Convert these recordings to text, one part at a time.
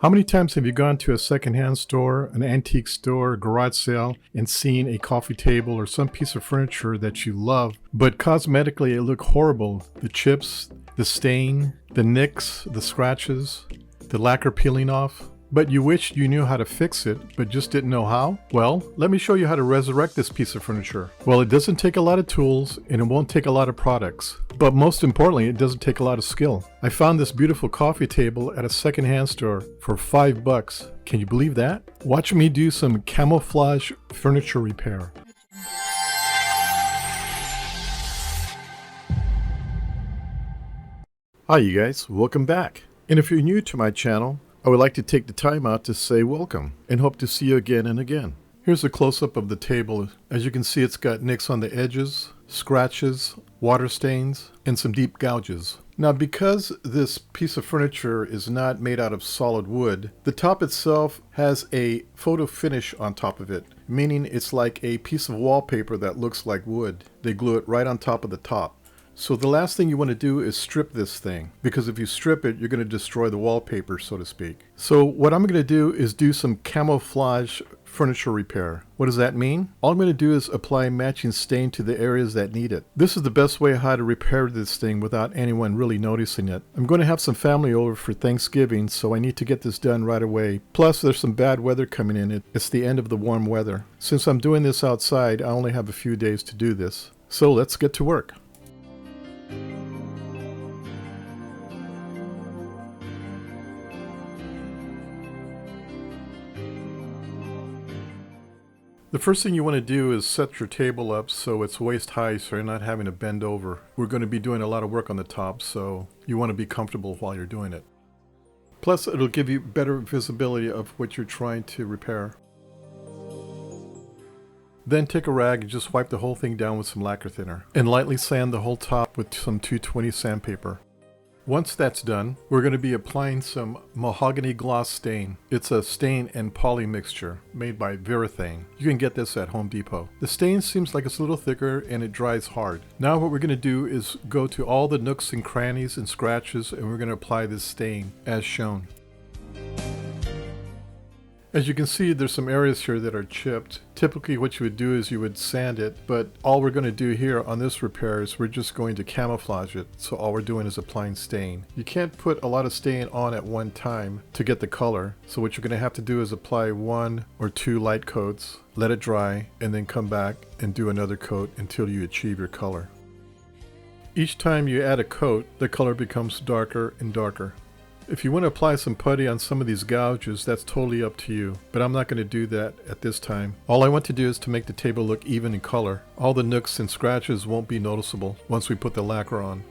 How many times have you gone to a secondhand store, an antique store, a garage sale, and seen a coffee table or some piece of furniture that you love, but cosmetically it looked horrible? The chips, the stain, the nicks, the scratches, the lacquer peeling off? But you wished you knew how to fix it, but just didn't know how? Well, let me show you how to resurrect this piece of furniture. Well, it doesn't take a lot of tools, and it won't take a lot of products. But most importantly, it doesn't take a lot of skill. I found this beautiful coffee table at a secondhand store for $5. Can you believe that? Watch me do some camouflage furniture repair. Hi you guys, welcome back. And if you're new to my channel, I would like to take the time out to say welcome and hope to see you again and again. Here's a close-up of the table. As you can see, it's got nicks on the edges, scratches, water stains, and some deep gouges. Now, because this piece of furniture is not made out of solid wood, the top itself has a photo finish on top of it, meaning it's like a piece of wallpaper that looks like wood. They glue it right on top of the top. So the last thing you want to do is strip this thing, because if you strip it, you're going to destroy the wallpaper, so to speak. So what I'm going to do is do some camouflage furniture repair. What does that mean? All I'm going to do is apply matching stain to the areas that need it. This is the best way how to repair this thing without anyone really noticing it. I'm going to have some family over for Thanksgiving, so I need to get this done right away. Plus, there's some bad weather coming in. It's the end of the warm weather. Since I'm doing this outside, I only have a few days to do this. So let's get to work. The first thing you want to do is set your table up so it's waist high so you're not having to bend over. We're going to be doing a lot of work on the top, so you want to be comfortable while you're doing it. Plus, it'll give you better visibility of what you're trying to repair. Then take a rag and just wipe the whole thing down with some lacquer thinner and lightly sand the whole top with some 220 sandpaper. Once that's done, we're going to be applying some mahogany gloss stain. It's a stain and poly mixture made by Verithane. You can get this at Home Depot. The stain seems like it's a little thicker and it dries hard. Now what we're going to do is go to all the nooks and crannies and scratches, and we're going to apply this stain as shown. As you can see, there's some areas here that are chipped. Typically what you would do is you would sand it, but all we're going to do here on this repair is we're just going to camouflage it. So all we're doing is applying stain. You can't put a lot of stain on at one time to get the color. So what you're going to have to do is apply 1 or 2 light coats, let it dry, and then come back and do another coat until you achieve your color. Each time you add a coat, the color becomes darker and darker. If you want to apply some putty on some of these gouges, that's totally up to you, but I'm not going to do that at this time. All I want to do is to make the table look even in color. All the nooks and scratches won't be noticeable once we put the lacquer on.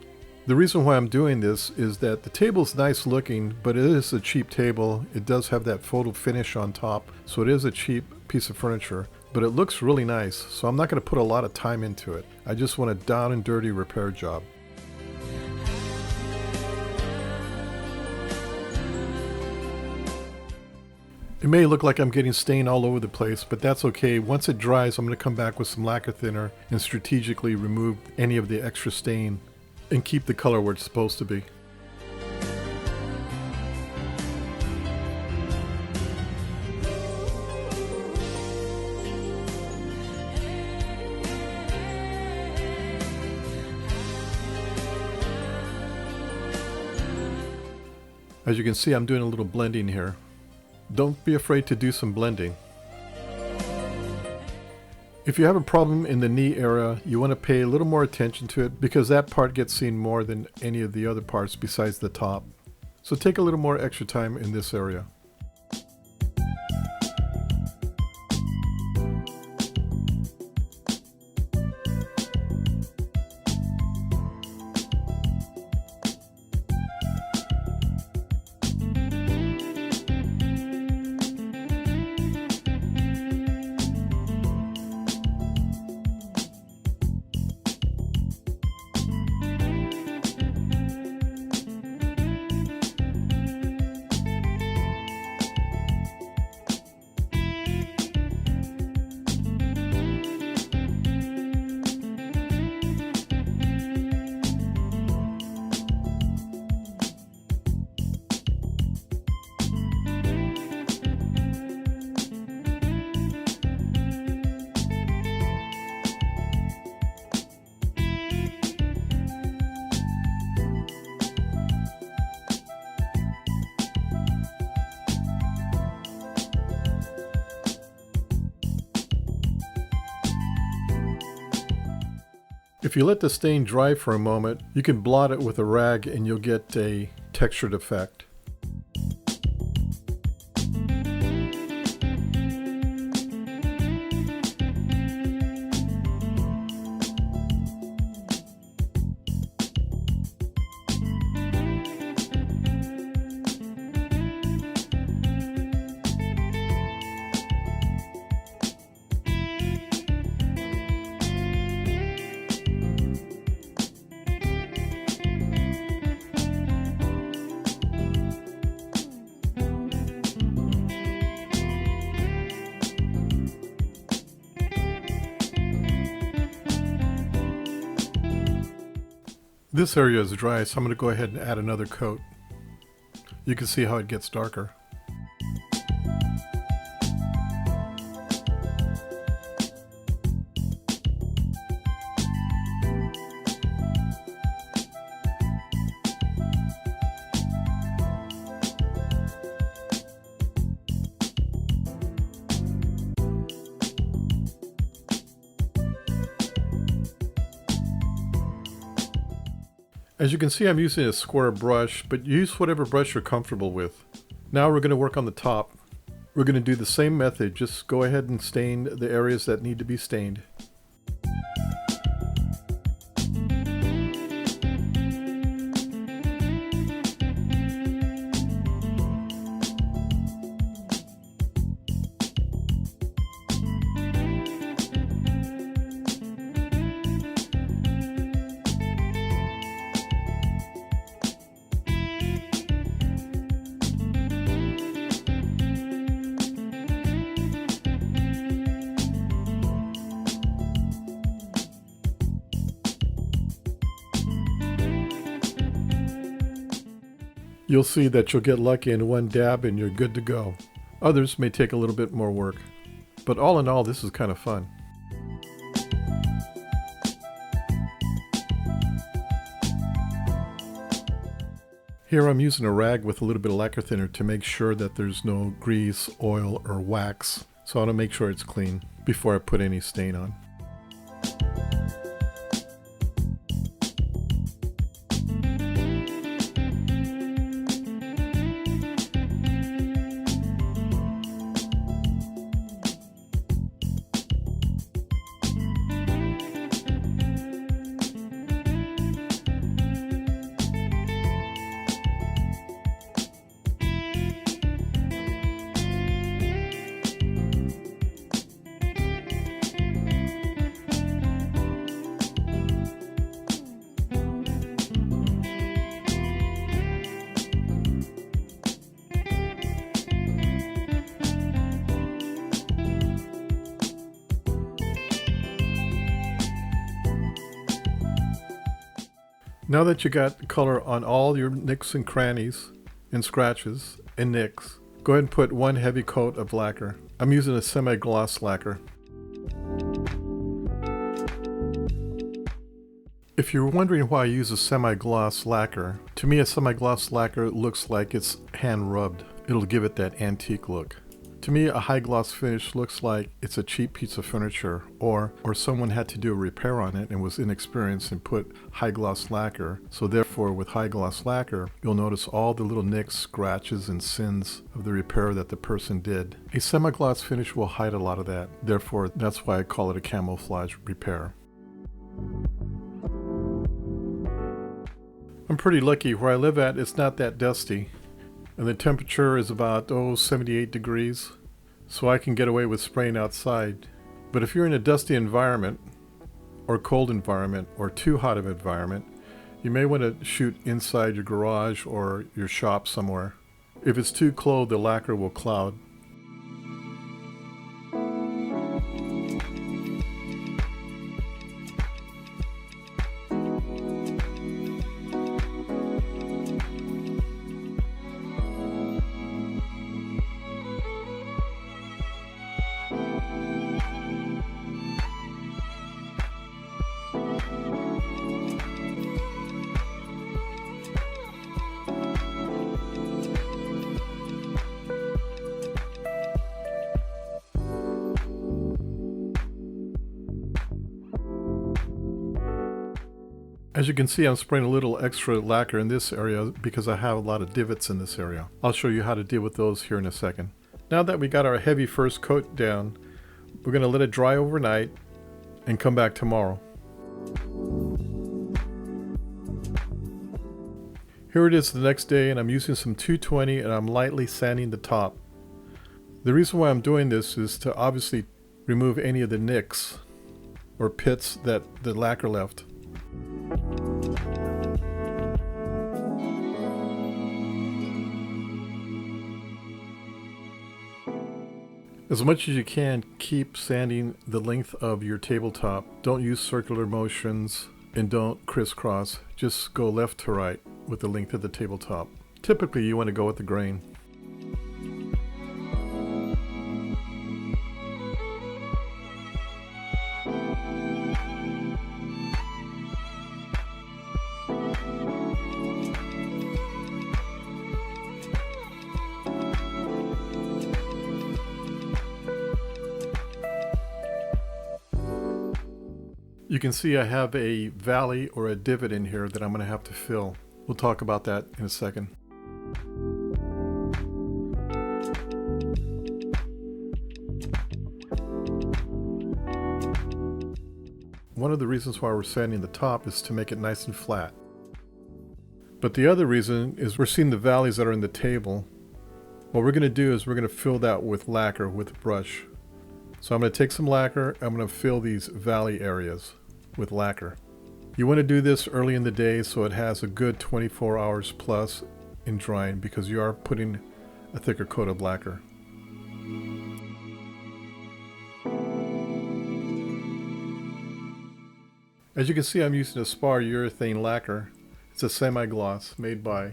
The reason why I'm doing this is that the table's nice looking, but it is a cheap table. It does have that photo finish on top, so it is a cheap piece of furniture, but it looks really nice, so I'm not going to put a lot of time into it. I just want a down and dirty repair job. It may look like I'm getting stain all over the place, but that's okay. Once it dries, I'm going to come back with some lacquer thinner and strategically remove any of the extra stain and keep the color where it's supposed to be. As you can see, I'm doing a little blending here. Don't be afraid to do some blending. If you have a problem in the knee area, you want to pay a little more attention to it because that part gets seen more than any of the other parts besides the top. So take a little more extra time in this area. If you let the stain dry for a moment, you can blot it with a rag and you'll get a textured effect. This area is dry, so I'm going to go ahead and add another coat. You can see how it gets darker. As you can see, I'm using a square brush, but use whatever brush you're comfortable with. Now we're going to work on the top. We're going to do the same method, just go ahead and stain the areas that need to be stained. You'll see that you'll get lucky in one dab and you're good to go. Others may take a little bit more work. But all in all, this is kind of fun. Here I'm using a rag with a little bit of lacquer thinner to make sure that there's no grease, oil, or wax. So I want to make sure it's clean before I put any stain on. Now that you got color on all your nicks and crannies and scratches and nicks, go ahead and put one heavy coat of lacquer. I'm using a semi-gloss lacquer. If you're wondering why I use a semi-gloss lacquer, to me a semi-gloss lacquer looks like it's hand rubbed. It'll give it that antique look. To me, a high gloss finish looks like it's a cheap piece of furniture, or someone had to do a repair on it and was inexperienced and put high gloss lacquer. So therefore, with high gloss lacquer, you'll notice all the little nicks, scratches, and sins of the repair that the person did. A semi-gloss finish will hide a lot of that. Therefore, that's why I call it a camouflage repair. I'm pretty lucky. Where I live at, it's not that dusty. And the temperature is about 78 degrees, so I can get away with spraying outside. But if you're in a dusty environment, or cold environment, or too hot of an environment, you may want to shoot inside your garage or your shop somewhere. If it's too cold, the lacquer will cloud. As you can see, I'm spraying a little extra lacquer in this area because I have a lot of divots in this area. I'll show you how to deal with those here in a second. Now that we got our heavy first coat down, we're going to let it dry overnight and come back tomorrow. Here it is the next day, and I'm using some 220 and I'm lightly sanding the top. The reason why I'm doing this is to obviously remove any of the nicks or pits that the lacquer left. As much as you can, keep sanding the length of your tabletop. Don't use circular motions and don't crisscross. Just go left to right with the length of the tabletop. Typically you want to go with the grain. You can see I have a valley or a divot in here that I'm going to have to fill. We'll talk about that in a second. One of the reasons why we're sanding the top is to make it nice and flat. But the other reason is we're seeing the valleys that are in the table. What we're going to do is we're going to fill that with lacquer with a brush. So I'm going to take some lacquer, I'm going to fill these valley areas with lacquer. You want to do this early in the day so it has a good 24 hours plus in drying, because you are putting a thicker coat of lacquer. As you can see, I'm using a spar urethane lacquer. It's a semi-gloss made by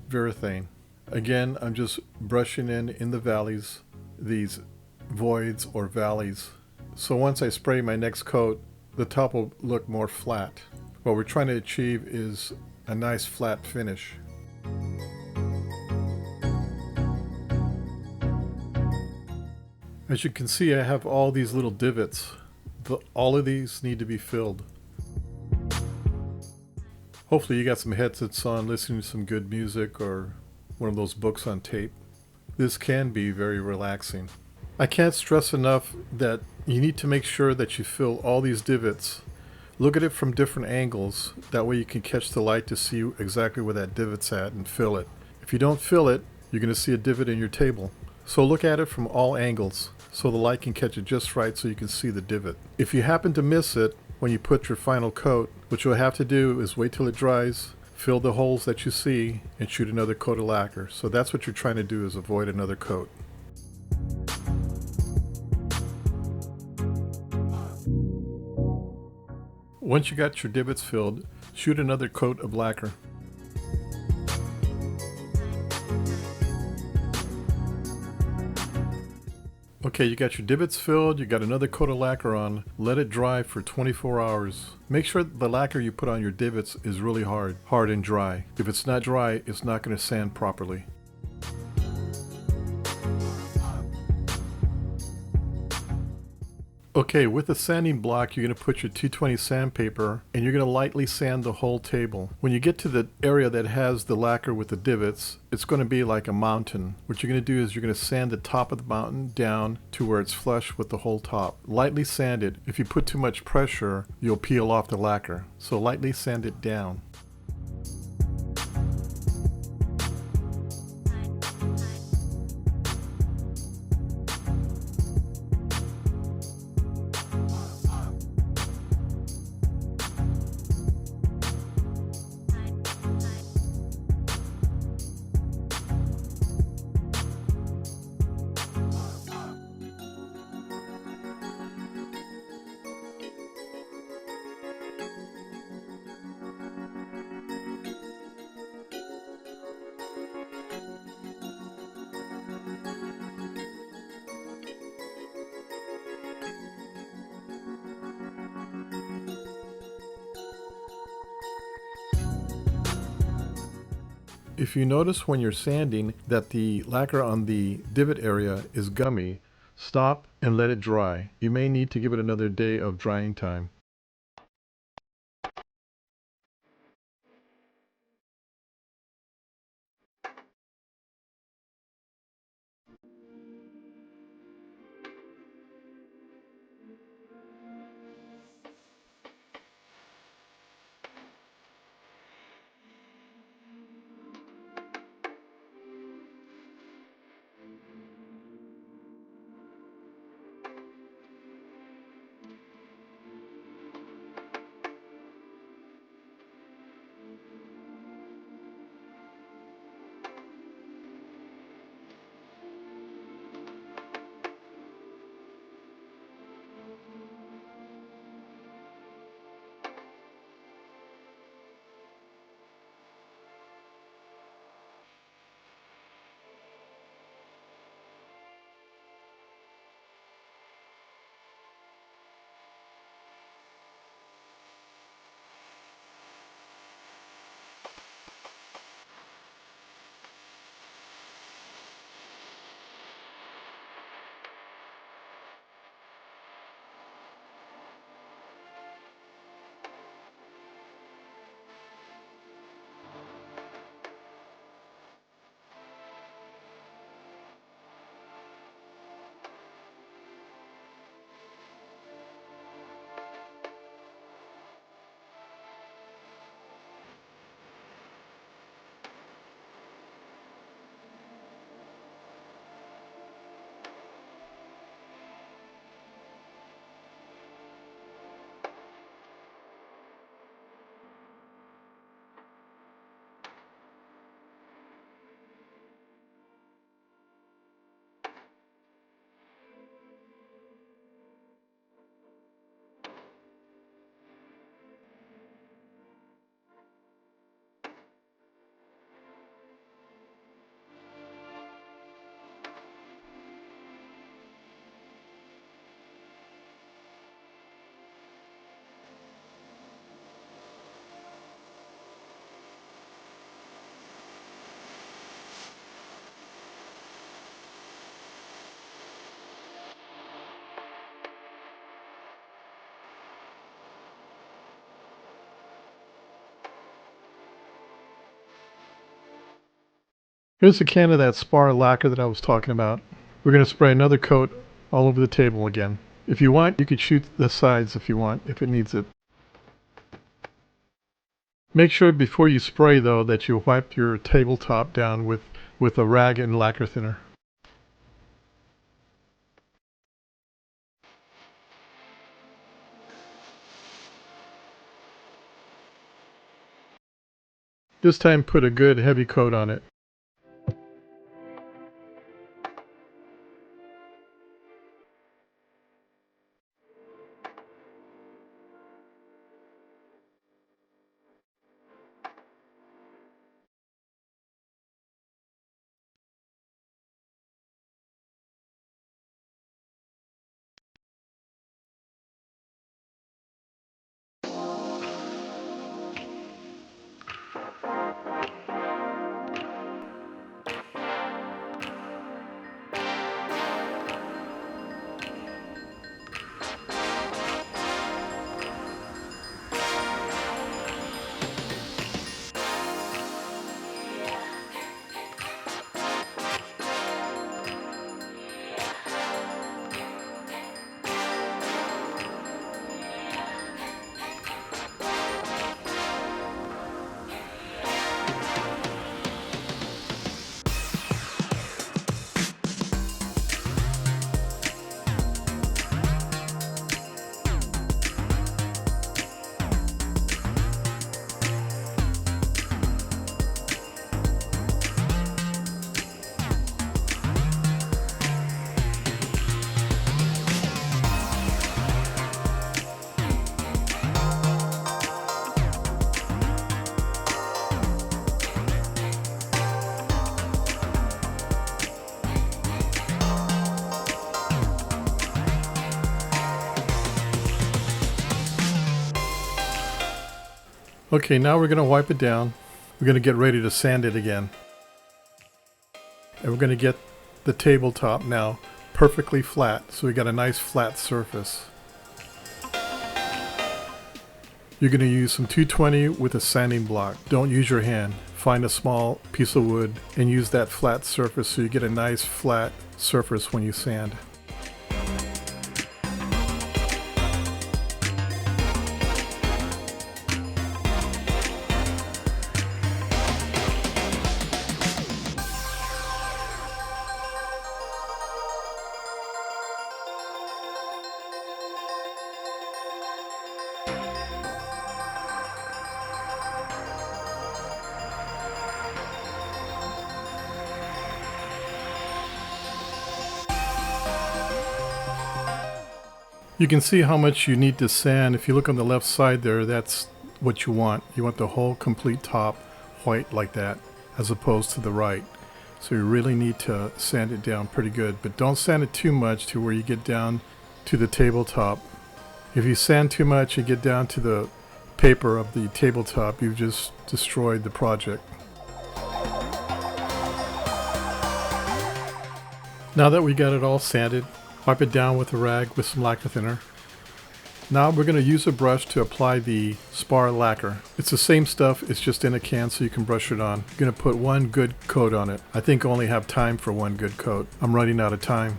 Varathane. Again, I'm just brushing in the valleys, these voids or valleys. So once I spray my next coat, the top will look more flat. What we're trying to achieve is a nice flat finish. As you can see, I have all these little divots. All of these need to be filled. Hopefully you got some headsets on, listening to some good music or one of those books on tape. This can be very relaxing. I can't stress enough that you need to make sure that you fill all these divots. Look at it from different angles. That way you can catch the light to see exactly where that divot's at and fill it. If you don't fill it, you're going to see a divot in your table. So look at it from all angles so the light can catch it just right so you can see the divot. If you happen to miss it when you put your final coat, what you'll have to do is wait till it dries, fill the holes that you see, and shoot another coat of lacquer. So that's what you're trying to do, is avoid another coat. Once you got your divots filled, shoot another coat of lacquer. Okay, you got your divots filled, you got another coat of lacquer on. Let it dry for 24 hours. Make sure the lacquer you put on your divots is really hard and dry. If it's not dry, it's not going to sand properly. Okay, with the sanding block, you're going to put your 220 sandpaper and you're going to lightly sand the whole table. When you get to the area that has the lacquer with the divots, it's going to be like a mountain. What you're going to do is you're going to sand the top of the mountain down to where it's flush with the whole top. Lightly sand it. If you put too much pressure, you'll peel off the lacquer. So lightly sand it down. If you notice when you're sanding that the lacquer on the divot area is gummy, stop and let it dry. You may need to give it another day of drying time. Here's a can of that spar lacquer that I was talking about. We're going to spray another coat all over the table again. If you want, you could shoot the sides if you want, if it needs it. Make sure before you spray though that you wipe your tabletop down with a rag and lacquer thinner. This time put a good heavy coat on it. Okay, now we're going to wipe it down. We're going to get ready to sand it again. And we're going to get the tabletop now perfectly flat, so we got a nice flat surface. You're going to use some 220 with a sanding block. Don't use your hand. Find a small piece of wood and use that flat surface so you get a nice flat surface when you sand. You can see how much you need to sand. If you look on the left side there, that's what you want. You want the whole complete top white like that, as opposed to the right. So you really need to sand it down pretty good, but don't sand it too much to where you get down to the tabletop. If you sand too much and get down to the paper of the tabletop, you've just destroyed the project. Now that we got it all sanded, wipe it down with a rag with some lacquer thinner. Now we're going to use a brush to apply the spar lacquer. It's the same stuff, it's just in a can so you can brush it on. You're going to put one good coat on it. I think I only have time for one good coat. I'm running out of time.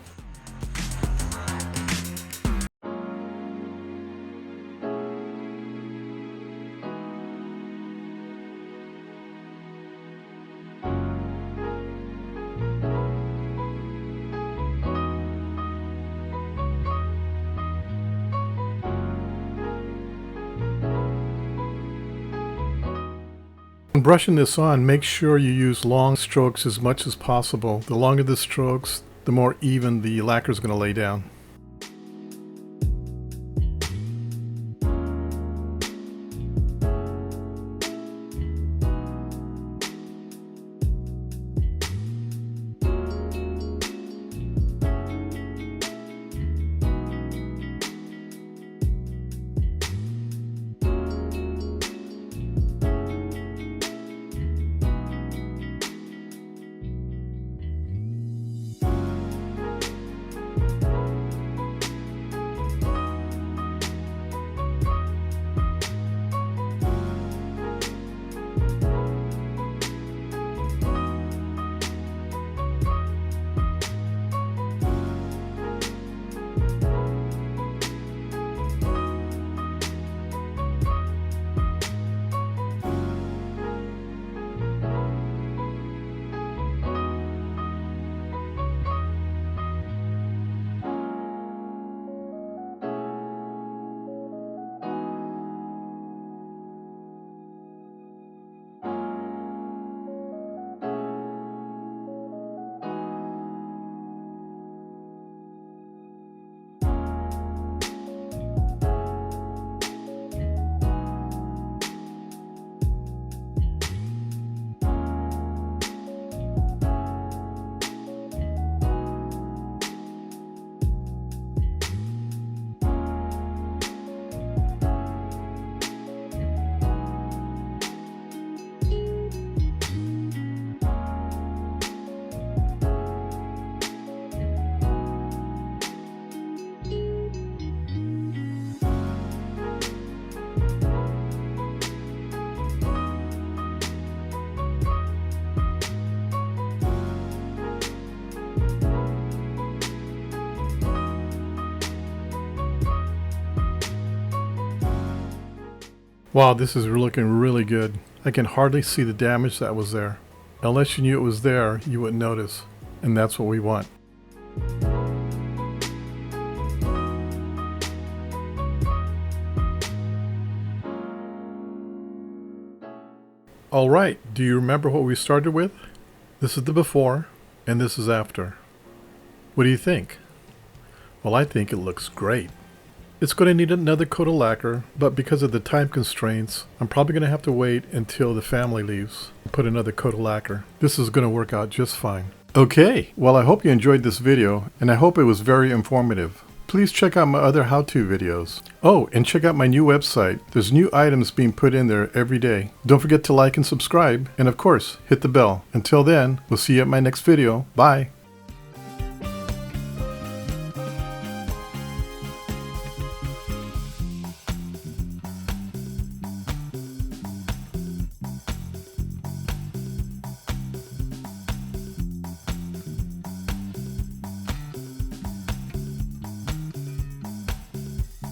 When brushing this on, make sure you use long strokes as much as possible. The longer the strokes, the more even the lacquer is going to lay down. Wow, this is looking really good. I can hardly see the damage that was there. Unless you knew it was there, you wouldn't notice. And that's what we want. Alright, do you remember what we started with? This is the before, and this is after. What do you think? Well, I think it looks great. It's going to need another coat of lacquer, but because of the time constraints, I'm probably going to have to wait until the family leaves and put another coat of lacquer. This is going to work out just fine. Okay, well, I hope you enjoyed this video, and I hope it was very informative. Please check out my other how-to videos. Oh, and check out my new website. There's new items being put in there every day. Don't forget to like and subscribe, and of course, hit the bell. Until then, we'll see you at my next video. Bye.